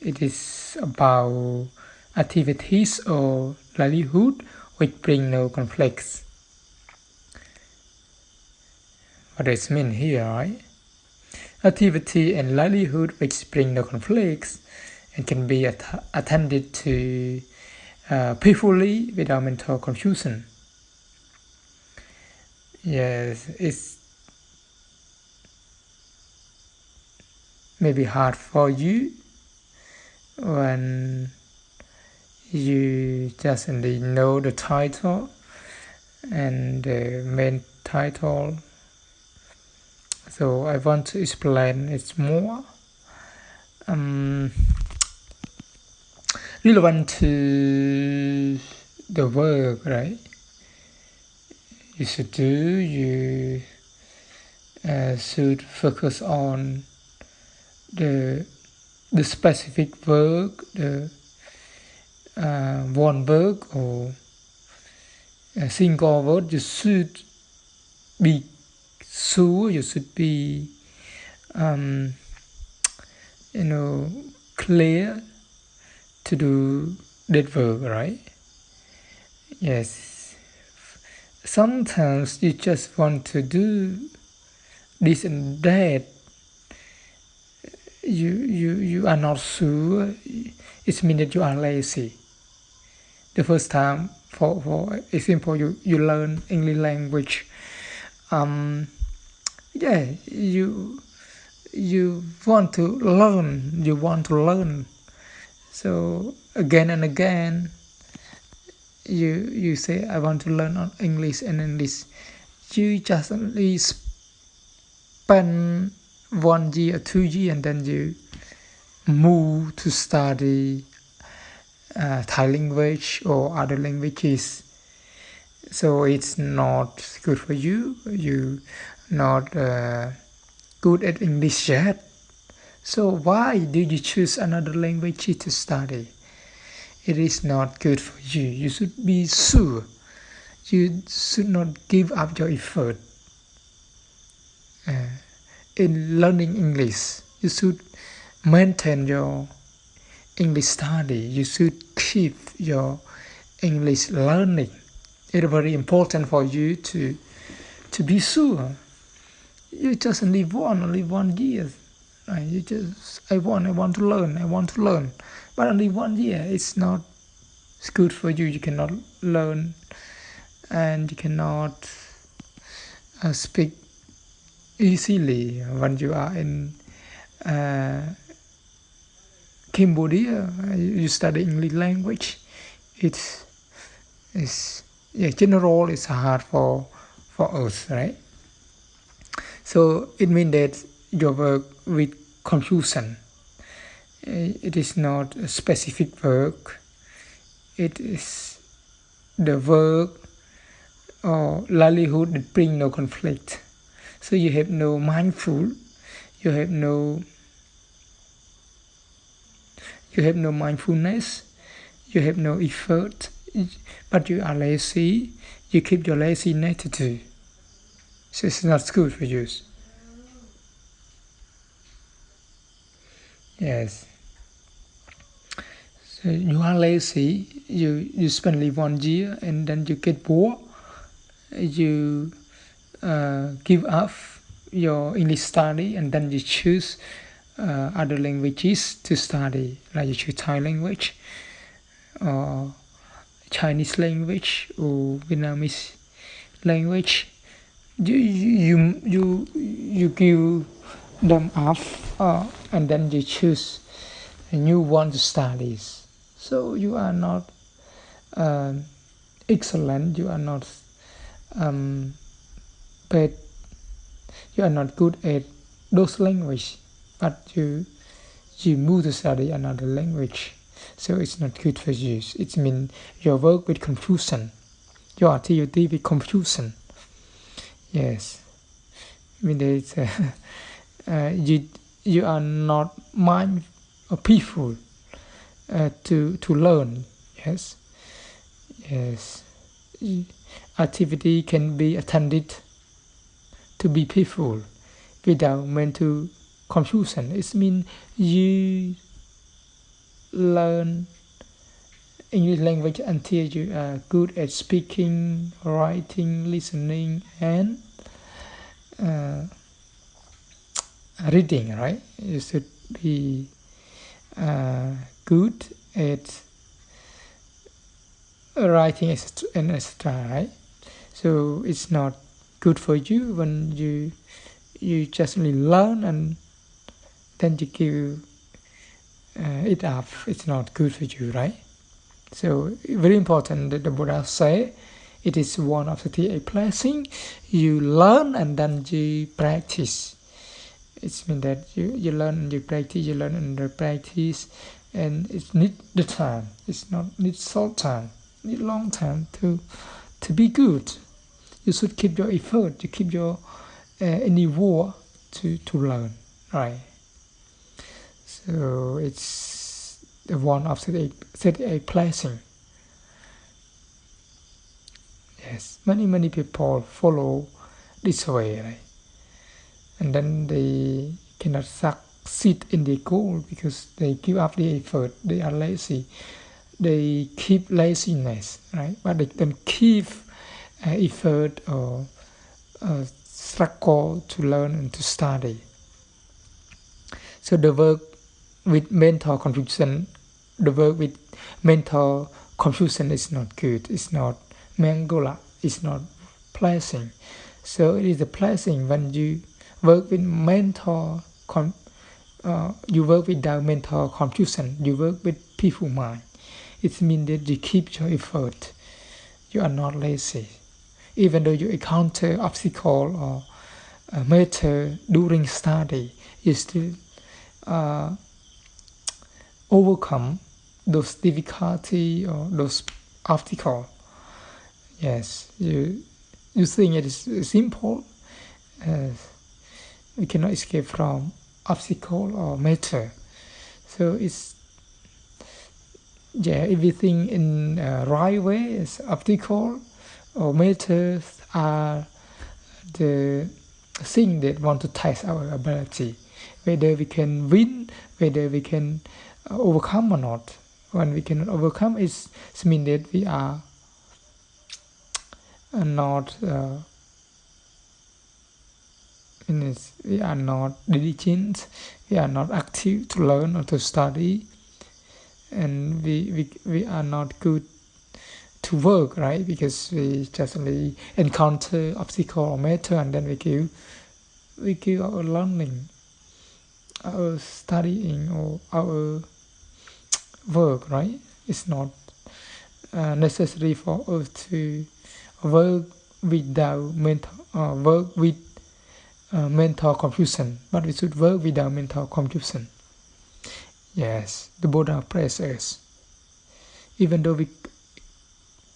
it is about activities or livelihood which bring no conflicts. What does it mean here, right? Activity and livelihood which bring no conflicts and can be attended to peacefully without mental confusion. Yes, it's maybe hard for you when you just only know the title and the main title. So I want to explain it more. Relevant to the work, right? You should do, you should focus on the specific work, the one work or a single word. You should be sure, you should be clear to do that work, right? Yes. Sometimes you just want to do this and that. You are not sure. It means that you are lazy. The first time, for example, you learn English language. You want to learn. You want to learn. So again and again, you say, I want to learn on English and English. You just only spend 1 year, 2 years, and then you move to study Thai language or other languages. So it's not good for you. You not good at English yet. So why do you choose another language to study? It is not good for you. You should be sure. You should not give up your effort in learning English. You should maintain your English study. You should keep your English learning. It's very important for you to be sure. You just only one year. Right? You just I want to learn. But only 1 year, it's not good for you. You cannot learn and you cannot speak easily when you are in Cambodia. You study English language. It's general. It's hard for us, right? So it means that you work with confusion. It is not a specific work. It is the work or livelihood that bring no conflict. So you have no mindful. You have no mindfulness. You have no effort. But you are lazy. You keep your lazy attitude. So it's not good for you. Yes. So you are lazy. You spend only 1 year and then you get bored. You give up your English study and then you choose other languages to study, like you choose Thai language or Chinese language or Vietnamese language. You give them up and then you choose a new one to study. So you are not excellent. You are not but you are not good at those language, but you move to study another language. So it's not good for you. It means your work with confusion, your activity with confusion. Yes, I mean you are not mind or peaceful to learn. Yes. Activity can be attended to be peaceful without mental confusion. It means you learn English language until you are good at speaking, writing, listening, and uh, reading, right? You should be good at writing and etc., right? So it's not good for you when you just only learn and then you give it up. It's not good for you, right? So very important that the Buddha say it is one of the a blessing. You learn and then you practice. It means that you learn and you practice, you learn and you practice, and it's need the time. It's not need short time, need long time to be good. You should keep your effort, you keep your endeavor to learn, right? So it's the one of a blessing. Yes, many people follow this way, right? And then they cannot succeed in their goal because they give up the effort. They are lazy. They keep laziness, right? But they don't keep effort or struggle to learn and to study. So the work with mental confusion, is not good. It's not Mangala. It's not pleasing. So it is a blessing when you work with you work without mental confusion. You work with peaceful mind. It means that you keep your effort. You are not lazy. Even though you encounter obstacle or matter during study, you still overcome those difficulty or those obstacles. Yes, you think it is simple. We cannot escape from obstacle or matter. So it's everything in right way is obstacle or matters are the thing that want to test our ability, whether we can win, whether we can overcome or not. When we cannot overcome, it means that we are not we are not diligent, we are not active to learn or to study, and we are not good to work, right? Because we just only encounter obstacle or matter and then we give our learning, our studying or our work, right? It's not necessary for us to work without work with mental confusion, but we should work without mental confusion. Yes, the Buddha praises. Even though we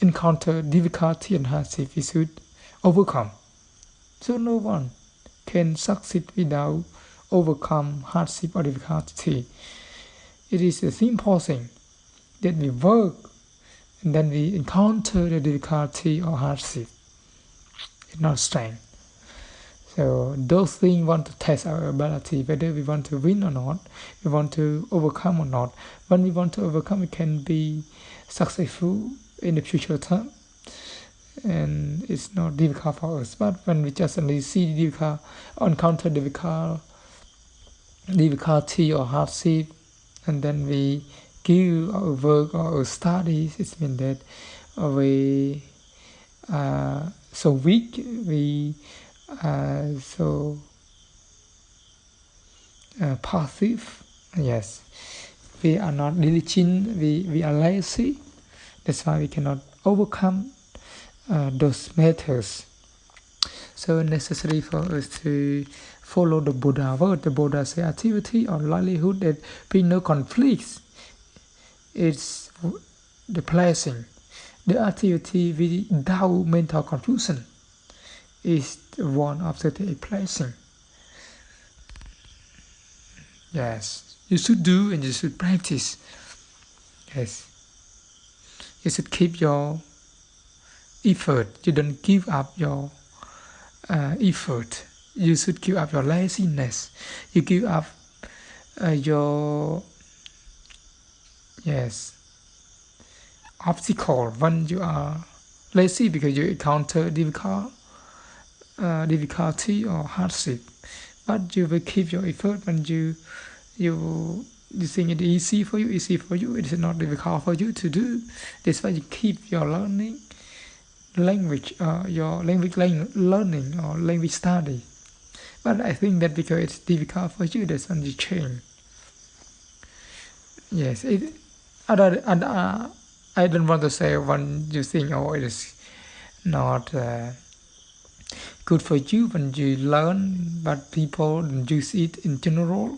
encounter difficulty and hardship, we should overcome. So no one can succeed without overcome hardship or difficulty. It is a simple thing that we work and then we encounter the difficulty or hardship. It's not strength. So those things want to test our ability, whether we want to win or not, we want to overcome or not. When we want to overcome, we can be successful in the future term, and it's not difficult for us. But when we just only see difficult, encounter difficulty or hardship, and then we give our work or our studies, it means that we are so weak, we so passive. Yes, we are not diligent, we are lazy. That's why we cannot overcome those matters. So necessary for us to follow the Buddha word. The Buddha say activity or livelihood that bring no conflicts. It's the blessing. The activity without mental confusion is one of the blessing. Yes, you should do and you should practice. Yes, you should keep your effort. You don't give up your effort. You should give up your laziness. You give up your Yes, obstacle when you are lazy because you encounter difficulty or hardship, but you will keep your effort when you you think it easy for you. It is not difficult for you to do. That's why you keep your learning language, learning or language study. But I think that because it's difficult for you, that's when you change. Yes, I don't want to say when you think, oh, it is not good for you when you learn, but people use it in general.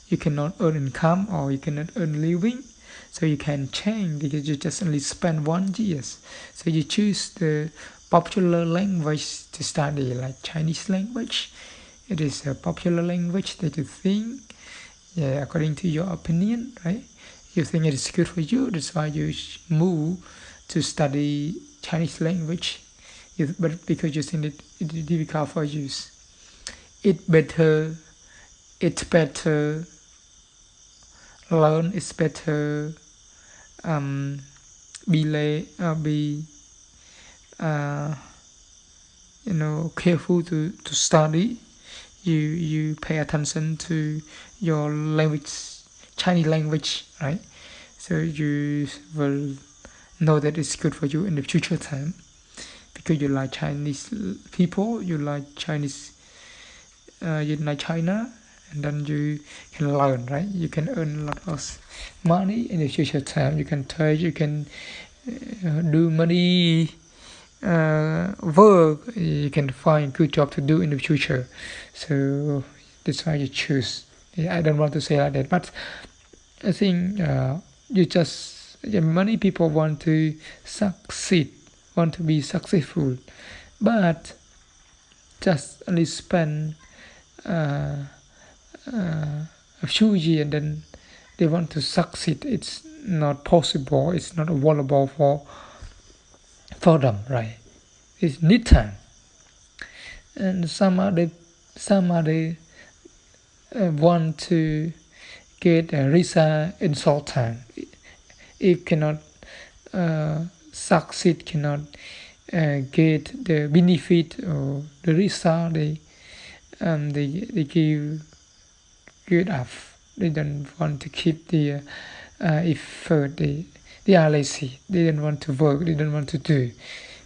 You cannot earn income or you cannot earn living, so you can change because you just only spend 1 year. So you choose the popular language to study, like Chinese language. It is a popular language that you think, yeah, according to your opinion, right? You think it is good for you, that's why you move to study Chinese language. But because you think it is difficult for you, it better, it's better learn, it's better be careful to study. You pay attention to your language, Chinese language, right? So you will know that it's good for you in the future time because you like Chinese people, you like Chinese, you like China, and then you can learn, right? You can earn a lot of money in the future time. You can trade, you can do money work, you can find good job to do in the future. So that's why you choose. I don't want to say like that, but I think many people want to succeed, want to be successful, but just only spend a few years and then they want to succeed. It's not possible. It's not available for them, right? It need time, and some other want to get a result in short time. If cannot succeed, cannot get the benefit or the result, they give up. They don't want to keep the effort. They are lazy. They don't want to work. They don't want to do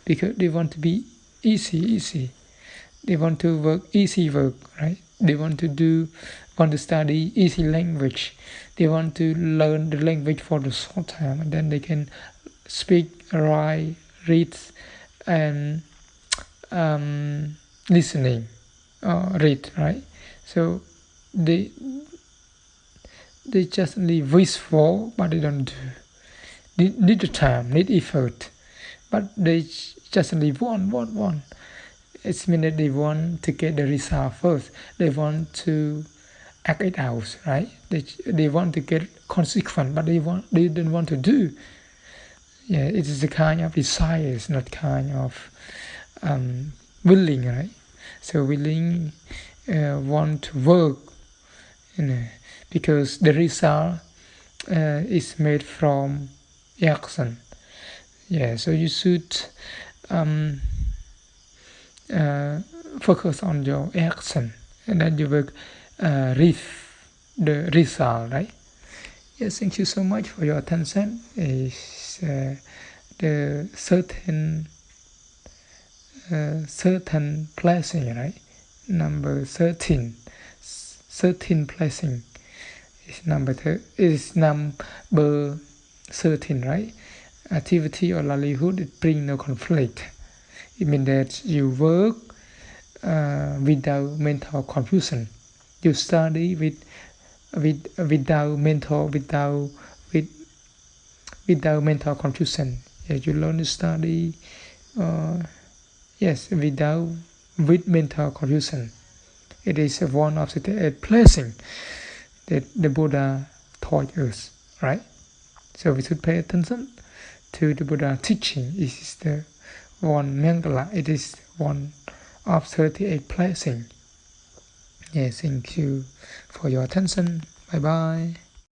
because they want to be easy. They want to work easy work, right? They want to study easy language. They want to learn the language for the short time, and then they can speak, write, read, and listening, read, right? So they just only wishful, but they don't do. Need the time, need effort, but they just only want. It means that they want to get the result first. They want to act it out, right? They want to get consequence, but they don't want to do. Yeah, it is a kind of desire, it's not kind of willing, right? So willing want to work, because the result is made from action. Yeah, so you should focus on your action, and then you will reap the result, right? Yes, thank you so much for your attention. Is the certain blessing, right? Number 13 blessing is number 13, right? Activity or livelihood, it brings no conflict. It means that you work without mental confusion. You study without mental confusion. Yeah, you learn to study with mental confusion. It is one of the blessing that the Buddha taught us, right? So we should pay attention to the Buddha teaching. It is the one Mangala. It is one of 38 blessings. Yes, thank you for your attention. Bye bye.